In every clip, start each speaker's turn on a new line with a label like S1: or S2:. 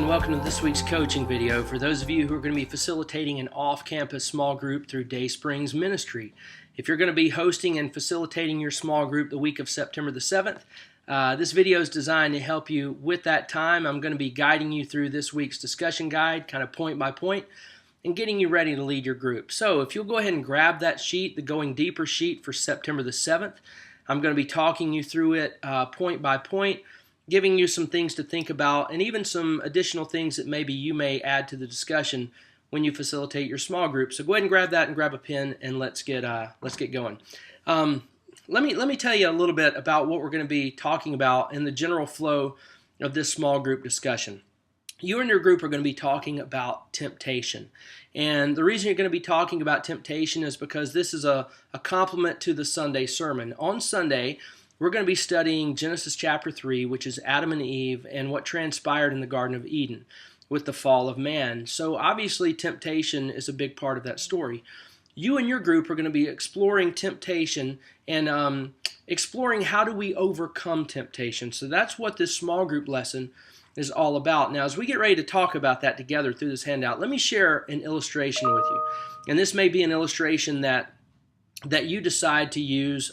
S1: and welcome to this week's coaching video for those of you who are going to be facilitating an off-campus small group through Dayspring's ministry. If you're going to be hosting and facilitating your small group the week of September the 7th, this video is designed to help you with that time. I'm going to be guiding you through this week's discussion guide, kind of point by point, and getting you ready to lead your group. So if you'll go ahead and grab that sheet, the Going Deeper sheet for September the 7th, I'm going to be talking you through it point by point, giving you some things to think about, and even some additional things that maybe you may add to the discussion when you facilitate your small group. So go ahead and grab that and grab a pen, and let's get going. Let me tell you a little bit about what we're going to be talking about in the general flow of this small group discussion. You and your group are going to be talking about temptation. And the reason you're going to be talking about temptation is because this is a complement to the Sunday sermon. On Sunday, we're going to be studying Genesis chapter 3, which is Adam and Eve and what transpired in the Garden of Eden with the fall of man. So obviously temptation is a big part of that story. You and your group are going to be exploring temptation and exploring how do we overcome temptation. So that's what this small group lesson is all about. Now, as we get ready to talk about that together through this handout, let me share an illustration with you. And this may be an illustration that you decide to use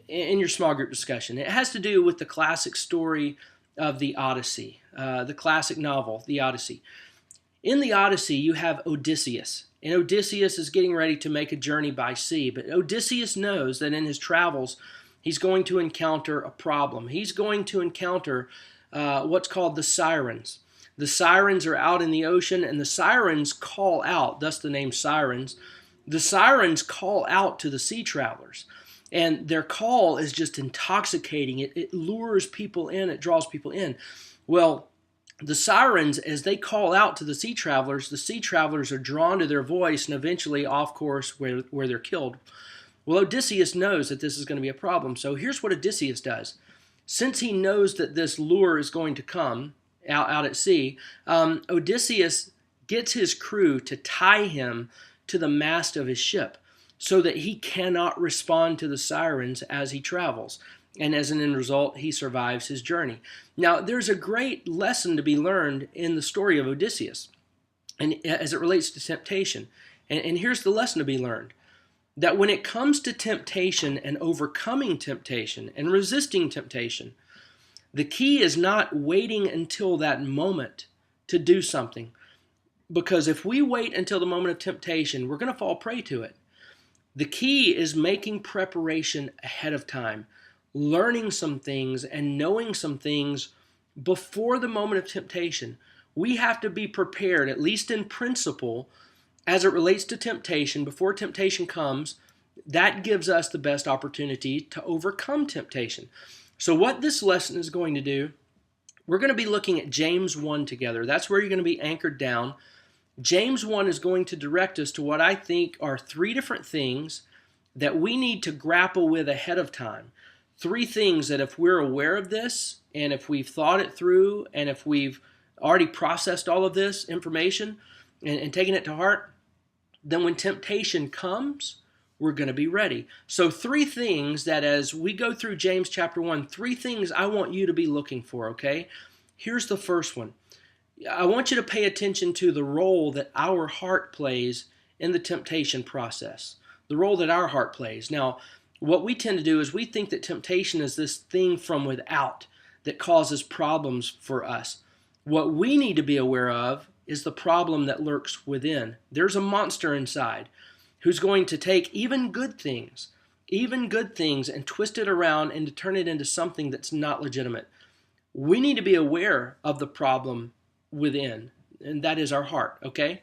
S1: in your small group discussion. It has to do with the classic story of the Odyssey, the classic novel, the Odyssey. In the Odyssey, you have Odysseus, and Odysseus is getting ready to make a journey by sea, but Odysseus knows that in his travels, he's going to encounter a problem. He's going to encounter what's called the sirens. The sirens are out in the ocean, and the sirens call out, thus the name sirens. The sirens call out to the sea travelers. And their call is just intoxicating. It lures people in. It draws people in. Well, the sirens, as they call out to the sea travelers are drawn to their voice and eventually off course where they're killed. Well, Odysseus knows that this is going to be a problem. So here's what Odysseus does. Since he knows that this lure is going to come out at sea, Odysseus gets his crew to tie him to the mast of his ship, so that he cannot respond to the sirens as he travels. And as an end result, he survives his journey. Now, there's a great lesson to be learned in the story of Odysseus, and as it relates to temptation. And here's the lesson to be learned. That when it comes to temptation and overcoming temptation and resisting temptation, the key is not waiting until that moment to do something. Because if we wait until the moment of temptation, we're going to fall prey to it. The key is making preparation ahead of time, learning some things and knowing some things before the moment of temptation. We have to be prepared, at least in principle, as it relates to temptation. Before temptation comes, that gives us the best opportunity to overcome temptation. So what this lesson is going to do, we're going to be looking at James 1 together. That's where you're going to be anchored down. James 1 is going to direct us to what I think are three different things that we need to grapple with ahead of time. Three things that if we're aware of this, and if we've thought it through, and if we've already processed all of this information and taken it to heart, then when temptation comes, we're going to be ready. So three things that as we go through James chapter 1, three things I want you to be looking for, okay? Here's the first one. I want you to pay attention to the role that our heart plays in the temptation process. The role that our heart plays. Now, what we tend to do is we think that temptation is this thing from without that causes problems for us. What we need to be aware of is the problem that lurks within. There's a monster inside who's going to take even good things, and twist it around and to turn it into something that's not legitimate. We need to be aware of the problem within, and that is our heart, okay?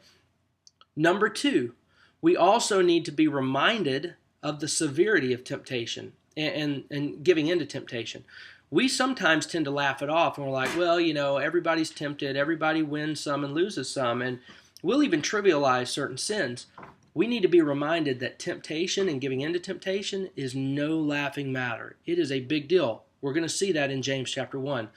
S1: Number two, we also need to be reminded of the severity of temptation and giving into temptation. We sometimes tend to laugh it off, and we're like, well, everybody's tempted, everybody wins some and loses some, and we'll even trivialize certain sins. We need to be reminded that temptation and giving into temptation is no laughing matter. It is a big deal. We're going to see that in James chapter 1.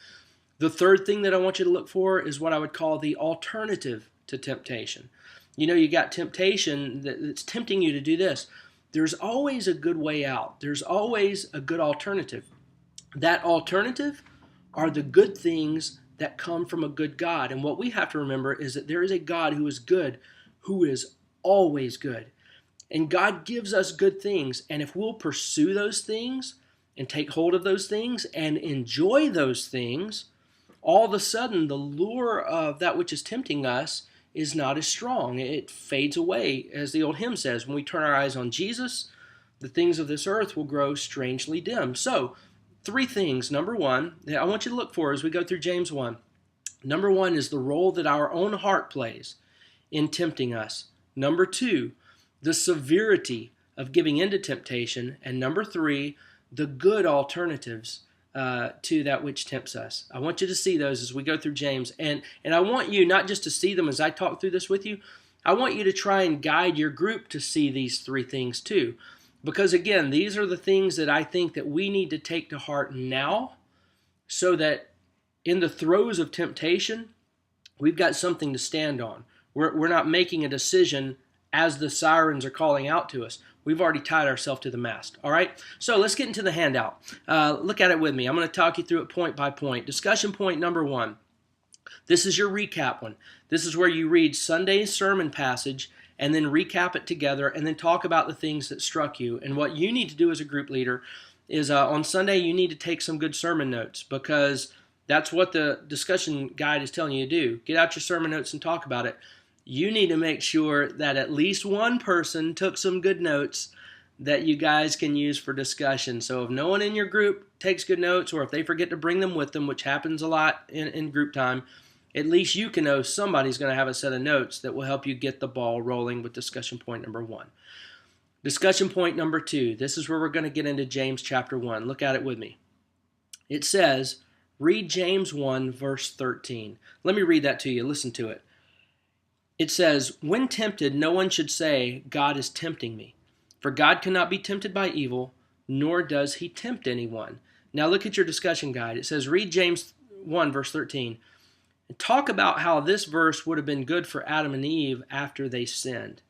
S1: The third thing that I want you to look for is what I would call the alternative to temptation. You got temptation that's tempting you to do this. There's always a good way out. There's always a good alternative. That alternative are the good things that come from a good God. And what we have to remember is that there is a God who is good, who is always good. And God gives us good things. And if we'll pursue those things and take hold of those things and enjoy those things, all of a sudden the lure of that which is tempting us is not as strong. It fades away. As the old hymn says, when we turn our eyes on Jesus, the things of this earth will grow strangely dim. So, 3 things. Number 1, I want you to look for as we go through James 1. Number 1 is the role that our own heart plays in tempting us. Number 2, the severity of giving into temptation. And number 3, the good alternatives to that which tempts us. I want you to see those as we go through James. And I want you not just to see them as I talk through this with you, I want you to try and guide your group to see these 3 things too. Because again, these are the things that I think that we need to take to heart now, so that in the throes of temptation, we've got something to stand on. We're not making a decision as the sirens are calling out to us. We've already tied ourselves to the mast. All right? So let's get into the handout. Look at it with me. I'm going to talk you through it point by point. Discussion point number 1. This is your recap one. This is where you read Sunday's sermon passage and then recap it together and then talk about the things that struck you. And what you need to do as a group leader is on Sunday you need to take some good sermon notes, because that's what the discussion guide is telling you to do. Get out your sermon notes and talk about it. You need to make sure that at least one person took some good notes that you guys can use for discussion. So if no one in your group takes good notes, or if they forget to bring them with them, which happens a lot in group time, at least you can know somebody's going to have a set of notes that will help you get the ball rolling with discussion point number 1. Discussion point number 2. This is where we're going to get into James chapter 1. Look at it with me. It says, read James 1 verse 13. Let me read that to you. Listen to it. It says, when tempted, no one should say, God is tempting me. For God cannot be tempted by evil, nor does he tempt anyone. Now look at your discussion guide. It says, read James 1 verse 13. And talk about how this verse would have been good for Adam and Eve after they sinned,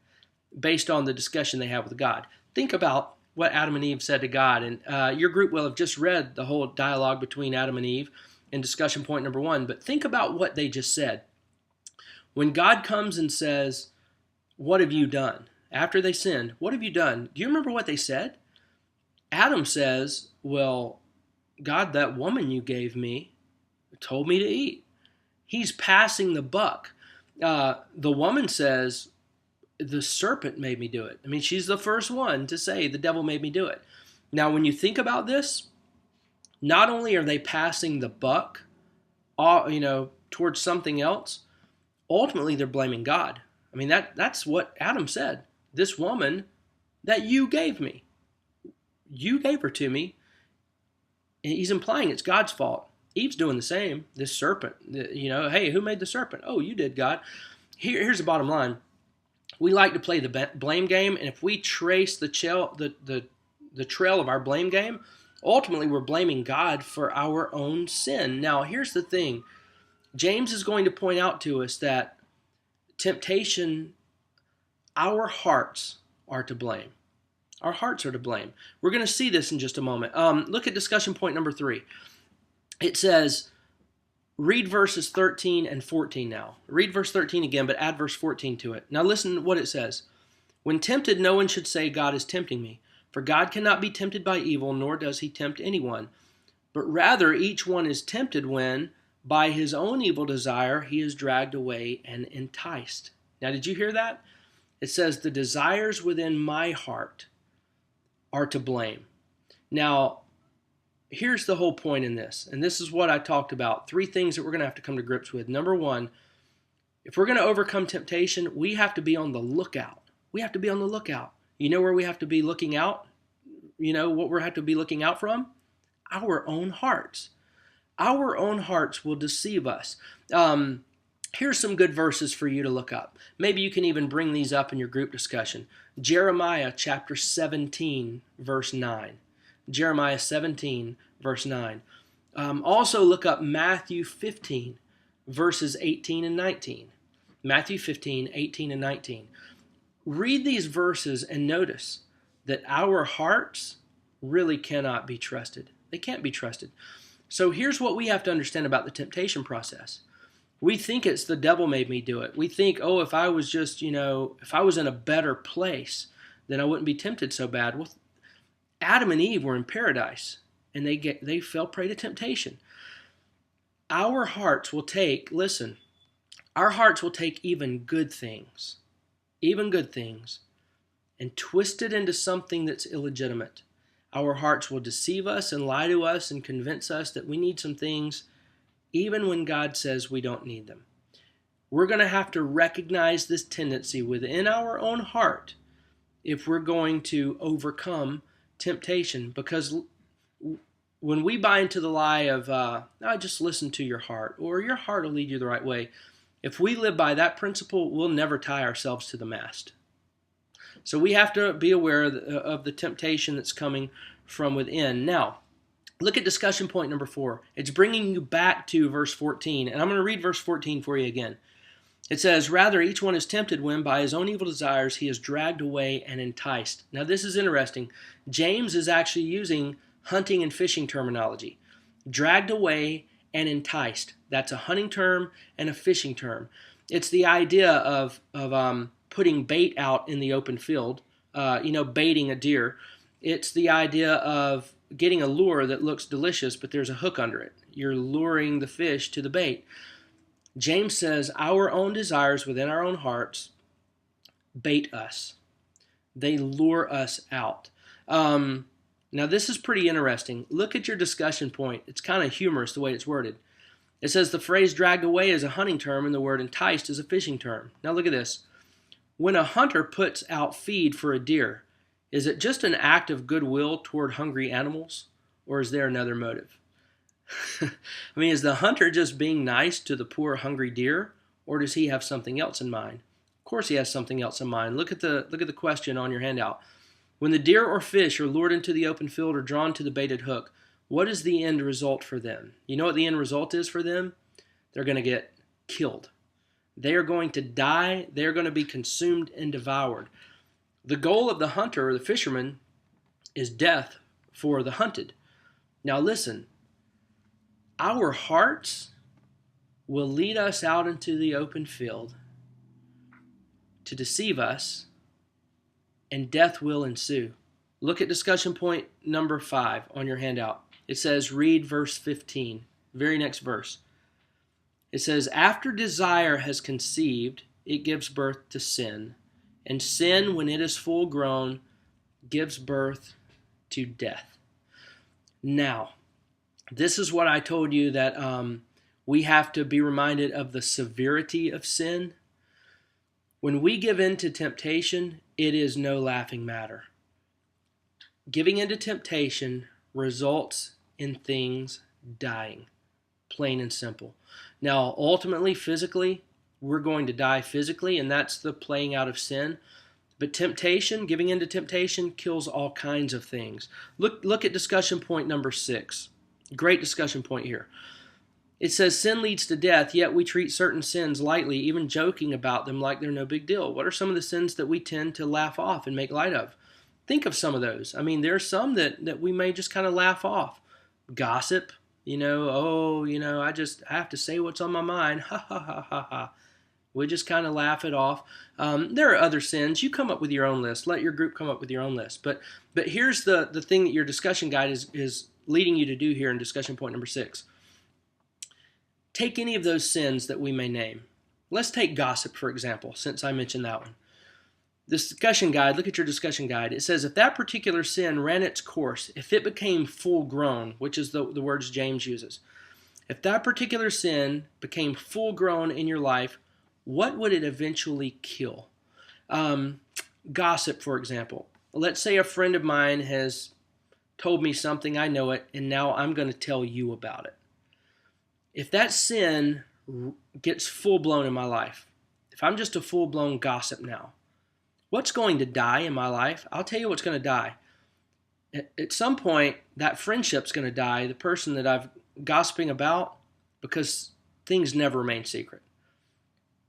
S1: based on the discussion they have with God. Think about what Adam and Eve said to God. And your group will have just read the whole dialogue between Adam and Eve in discussion point number 1. But think about what they just said. When God comes and says, what have you done? After they sinned, what have you done? Do you remember what they said? Adam says, well, God, that woman you gave me told me to eat. He's passing the buck. The woman says, the serpent made me do it. I mean, she's the first one to say the devil made me do it. Now, when you think about this, not only are they passing the buck, towards something else, ultimately they're blaming God. I mean, that's what Adam said. This woman that you gave me, you gave her to me. And he's implying it's God's fault. Eve's doing the same. This serpent, hey, who made the serpent? Oh, you did, God. Here's the bottom line. We like to play the blame game, and if we trace the trail of our blame game, ultimately we're blaming God for our own sin. Now, here's the thing. James is going to point out to us that temptation, our hearts are to blame. Our hearts are to blame. We're going to see this in just a moment. Look at discussion point number 3. It says, read verses 13 and 14 now. Read verse 13 again, but add verse 14 to it. Now listen to what it says. When tempted, no one should say, God is tempting me. For God cannot be tempted by evil, nor does he tempt anyone. But rather, each one is tempted when, by his own evil desire, he is dragged away and enticed. Now, did you hear that? It says, the desires within my heart are to blame. Now, here's the whole point in this, and this is what I talked about. 3 things that we're going to have to come to grips with. Number 1, if we're going to overcome temptation, we have to be on the lookout. We have to be on the lookout. You know where we have to be looking out? You know what we have to be looking out from? Our own hearts. Our own hearts will deceive us. Here's some good verses for you to look up. Maybe you can even bring these up in your group discussion. Jeremiah chapter 17, verse 9. Jeremiah 17, verse 9. Also look up Matthew 15, verses 18 and 19. Matthew 15, 18 and 19. Read these verses and notice that our hearts really cannot be trusted. They can't be trusted. So here's what we have to understand about the temptation process. We think it's the devil made me do it. We think, oh, if I was just, if I was in a better place, then I wouldn't be tempted so bad. Well, Adam and Eve were in paradise, and they fell prey to temptation. Our hearts will take, listen, our hearts will take even good things, and twist it into something that's illegitimate. Our hearts will deceive us and lie to us and convince us that we need some things even when God says we don't need them. We're going to have to recognize this tendency within our own heart if we're going to overcome temptation, because when we buy into the lie of, just listen to your heart, or your heart will lead you the right way, if we live by that principle, we'll never tie ourselves to the mast. So we have to be aware of the temptation that's coming from within. Now, look at discussion point number 4. It's bringing you back to verse 14, and I'm going to read verse 14 for you again. It says, "Rather, each one is tempted when by his own evil desires he is dragged away and enticed." Now, this is interesting. James is actually using hunting and fishing terminology. Dragged away and enticed. That's a hunting term and a fishing term. It's the idea of putting bait out in the open field, baiting a deer. It's the idea of getting a lure that looks delicious, but there's a hook under it. You're luring the fish to the bait. James says our own desires within our own hearts bait us. They lure us out. Now, this is pretty interesting. Look at your discussion point. It's kind of humorous the way it's worded. It says the phrase dragged away is a hunting term and the word enticed is a fishing term. Now, look at this. When a hunter puts out feed for a deer, is it just an act of goodwill toward hungry animals, or is there another motive? Is the hunter just being nice to the poor hungry deer, or does he have something else in mind? Of course he has something else in mind. Look at the question on your handout. When the deer or fish are lured into the open field or drawn to the baited hook, what is the end result for them? You know what the end result is for them? They're going to get killed. They are going to die. They're going to be consumed and devoured. The goal of the hunter or the fisherman is death for the hunted. Now listen, our hearts will lead us out into the open field to deceive us, and death will ensue. Look at discussion point number 5 on your handout. It says, read verse 15, very next verse. It says, after desire has conceived, it gives birth to sin. And sin, when it is full grown, gives birth to death. Now, this is what I told you that we have to be reminded of the severity of sin. When we give in to temptation, it is no laughing matter. Giving into temptation results in things dying, plain and simple. Now, ultimately, physically, we're going to die physically, and that's the playing out of sin. But temptation, giving into temptation, kills all kinds of things. Look at discussion point number 6. Great discussion point here. It says sin leads to death, yet we treat certain sins lightly, even joking about them like they're no big deal. What are some of the sins that we tend to laugh off and make light of? Think of some of those. There are some that we may just kind of laugh off. Gossip, I have to say what's on my mind. Ha ha ha ha ha. We just kind of laugh it off. There are other sins. You come up with your own list. Let your group come up with your own list. But here's the thing that your discussion guide is leading you to do here in discussion point number 6. Take any of those sins that we may name. Let's take gossip, for example, since I mentioned that one. The discussion guide, look at your discussion guide. It says, if that particular sin ran its course, if it became full grown, which is the words James uses, if that particular sin became full grown in your life, what would it eventually kill? Gossip, for example. Let's say a friend of mine has told me something, I know it, and now I'm going to tell you about it. If that sin gets full-blown in my life, if I'm just a full-blown gossip now, what's going to die in my life? I'll tell you what's going to die. At some point, that friendship's going to die, the person that I've gossiping about, because things never remain secret.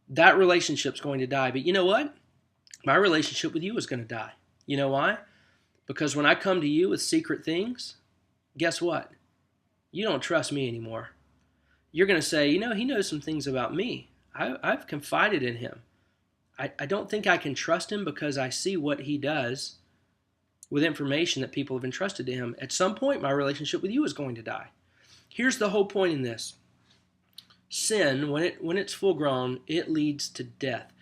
S1: That relationship's going to die. But you know what? My relationship with you is going to die. You know why? Because when I come to you with secret things, guess what? you don't trust me anymore. You're going to say, he knows some things about me. I've confided in him. I don't think I can trust him because I see what he does with information that people have entrusted to him. At some point, my relationship with you is going to die. Here's the whole point in this. Sin, when it's full grown, it leads to death.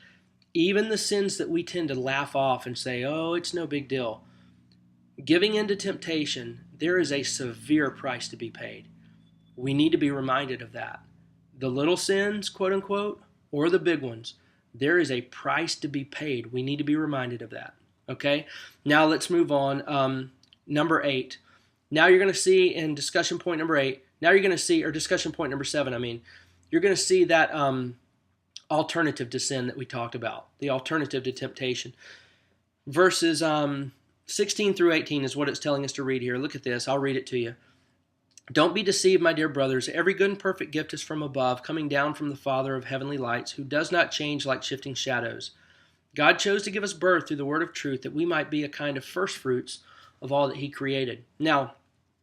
S1: Even the sins that we tend to laugh off and say, oh, it's no big deal. Giving into temptation, there is a severe price to be paid. We need to be reminded of that. The little sins, quote unquote, or the big ones, there is a price to be paid. We need to be reminded of that. Okay? Now let's move on. Number 8. Now you're going to see in discussion point number 8, now you're going to see, or discussion point number 7, you're going to see that alternative to sin that we talked about, the alternative to temptation. Verses 16 through 18 is what it's telling us to read here. Look at this. I'll read it to you. Don't be deceived, my dear brothers. Every good and perfect gift is from above, coming down from the Father of heavenly lights, who does not change like shifting shadows. God chose to give us birth through the word of truth, that we might be a kind of first fruits of all that he created. Now,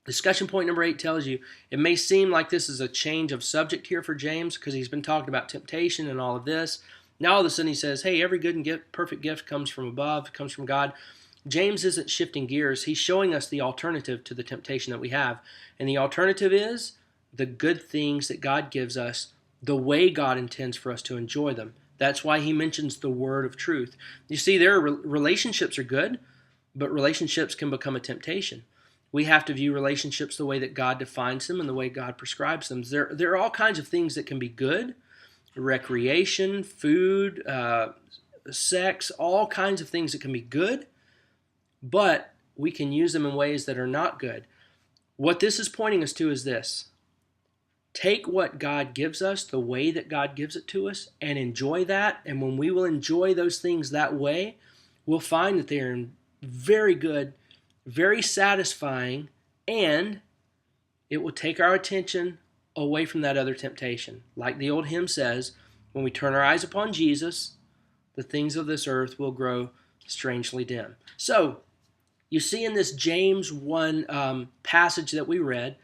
S1: discussion point number 8 tells you, it may seem like this is a change of subject here for James, because he's been talking about temptation and all of this. Now all of a sudden he says, hey, every good and perfect gift comes from above, comes from God. James isn't shifting gears. He's showing us the alternative to the temptation that we have. And the alternative is the good things that God gives us, the way God intends for us to enjoy them. That's why he mentions the word of truth. You see, relationships are good, but relationships can become a temptation. We have to view relationships the way that God defines them and the way God prescribes them. There are all kinds of things that can be good, recreation, food, sex, all kinds of things that can be good, but we can use them in ways that are not good. What this is pointing us to is this. Take what God gives us, the way that God gives it to us, and enjoy that. And when we will enjoy those things that way, we'll find that they are very good, very satisfying, and it will take our attention away from that other temptation. Like the old hymn says, when we turn our eyes upon Jesus, the things of this earth will grow strangely dim. So, you see in this James 1 passage that we read,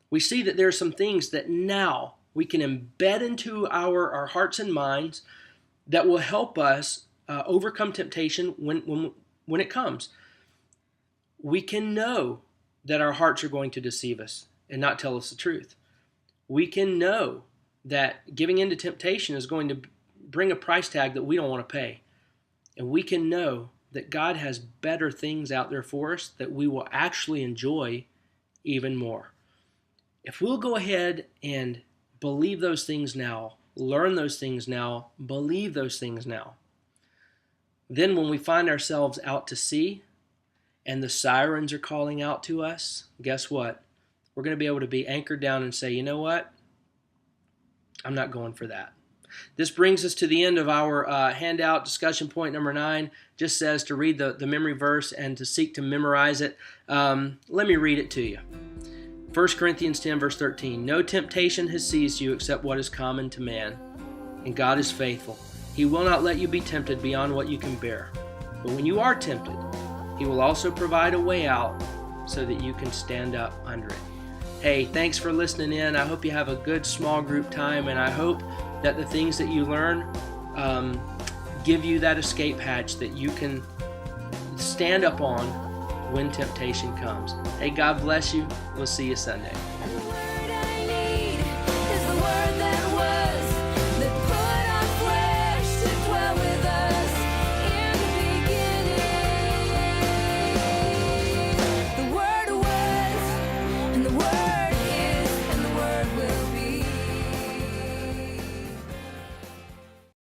S1: we see that there are some things that now we can embed into our hearts and minds that will help us overcome temptation when it comes. We can know that our hearts are going to deceive us and not tell us the truth. We can know that giving into temptation is going to bring a price tag that we don't want to pay. And we can know that God has better things out there for us that we will actually enjoy even more. If we'll go ahead and believe those things now, learn those things now, believe those things now, then when we find ourselves out to sea and the sirens are calling out to us, guess what? We're going to be able to be anchored down and say, you know what? I'm not going for that. This brings us to the end of our handout. Discussion point number 9 just says to read the memory verse and to seek to memorize it. Let me read it to you. 1 Corinthians 10 verse 13. No temptation has seized you except what is common to man, and God is faithful. He will not let you be tempted beyond what you can bear. But when you are tempted, he will also provide a way out so that you can stand up under it. Hey, thanks for listening in. I hope you have a good small group time, and I hope that the things that you learn give you that escape hatch that you can stand up on when temptation comes. Hey, God bless you. We'll see you Sunday.